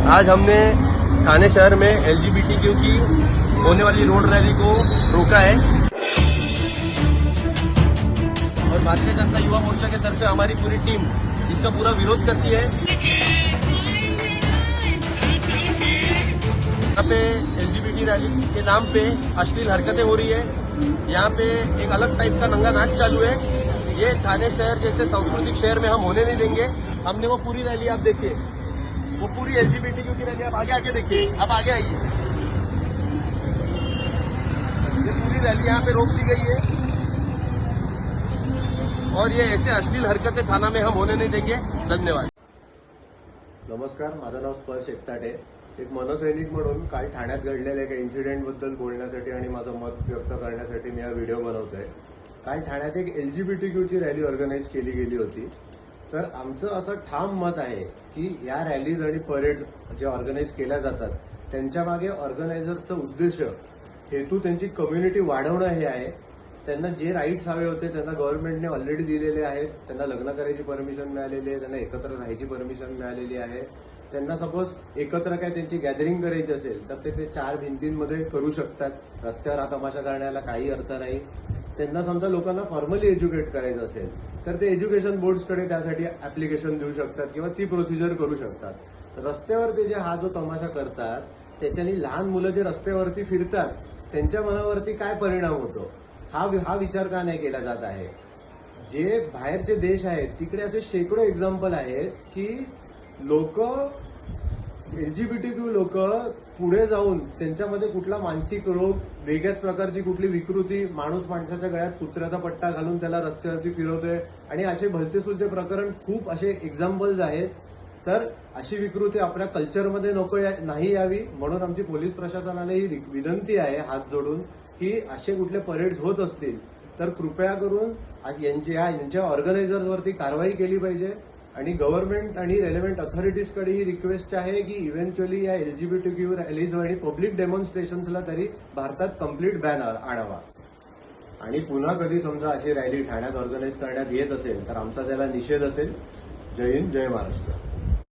आज हमने ठाणे शहर में LGBTQ की होने वाली रोड रैली को रोका है और भारतीय जनता युवा मोर्चा के तरफ से हमारी पूरी टीम इसका पूरा विरोध करती है। यहाँ पे LGBT रैली के नाम पे अश्लील हरकतें हो रही है। यहाँ पे एक अलग टाइप का नंगा नाच चालू है। ये ठाणे शहर जैसे सांस्कृतिक शहर में हम होने नहीं देंगे। हमने वो पूरी रैली आप देखिए, वो पूरी LGBTQ की रैली आप आगे देखिए, आप आगे आइए। ये पूरी रैली यहाँ पे रोक दी गई है और ये ऐसे अश्लील हरकतें थाना में हम होने नहीं देंगे। धन्यवाद। नमस्कार, माझं नाव स्पर्श एकताटे। एक मनसैनिक म्हणून काल ठाण्यात घडलेल्या एका इन्सिडेंटबद्दल बोलण्यासाठी आणि माझं मत व्यक्त करण्यासाठी मी हा व्हिडिओ बनवतोय। काल ठाण्यात एक LGBTQची रॅली ऑर्गनाईज केली गेली होती। तर आमचं असं ठाम मत आहे की या रॅलीज आणि परेड्स जे ऑर्गनाईज केल्या जातात त्यांच्या मागे ऑर्गनायझर्सचा उद्देश हेतू त्यांची कम्युनिटी वाढवणं हे आहे। त्यांना जे राईट्स हवे होते त्यांना गव्हर्नमेंटने ऑलरेडी दिलेले आहेत। त्यांना लग्न करायची परमिशन मिळालेली आहे, त्यांना एकत्र राहायची परमिशन मिळालेली आहे। त्यांना सपोज एकत्र काय त्यांची गॅदरिंग करायची असेल तर ते 4 भिंतींमध्ये करू शकतात। रस्त्यावर हा तमाशा करण्याला काही अर्थ नाही। त्यांना समजा लोकांना फॉर्मली एज्युकेट करायचं असेल तर ते एज्युकेशन बोर्ड्सकडे त्यासाठी ऍप्लिकेशन देऊ शकतात किंवा ती प्रोसिजर करू शकतात। रस्त्यावर ते जे हा जो तमाशा करतात त्याच्यानी लहान मुलं जे रस्त्यावरती फिरतात त्यांच्या मनावरती काय परिणाम होतो हा विचार का नाही केला जात आहे। जे बाहेरचे देश आहेत तिकडे असे शेकडो एक्झाम्पल आहेत की LGBTQ लोक पुढे जाऊन त्यांच्यामध्ये कुठला मानसिक रोग, वेगळ्याच प्रकारची कुठली विकृती, माणूस माणसाच्या गळ्यात कुत्र्याचा पट्टा घालून त्याला रस्त्यावरती फिरवतोय आणि असे भलतेसुलते प्रकरण खूप असे एक्झाम्पल्स आहेत। तर अशी विकृती आपल्या कल्चरमध्ये नाही यावी म्हणून आमची पोलीस प्रशासनाला ही विनंती आहे हात जोडून की असे कुठले परेड्स होत असतील तर कृपया करून यांच्या ऑर्गनायझर्सवरती कारवाई केली पाहिजे आणि गव्हर्नमेंट आणि रेलेव्हंट अथॉरिटीजकडे ही रिक्वेस्ट आहे की इव्हेंच्युअली या LGBTQ रॅलीज आणि पब्लिक डेमॉन्स्ट्रेशन्सला तरी भारतात कम्प्लीट बॅन आणावा। आणि पुन्हा कधी समजा अशी रॅली ठाण्यात ऑर्गनाईज करण्यात येत असेल तर आमचा त्याला निषेध असेल। जय हिंद, जय महाराष्ट्र।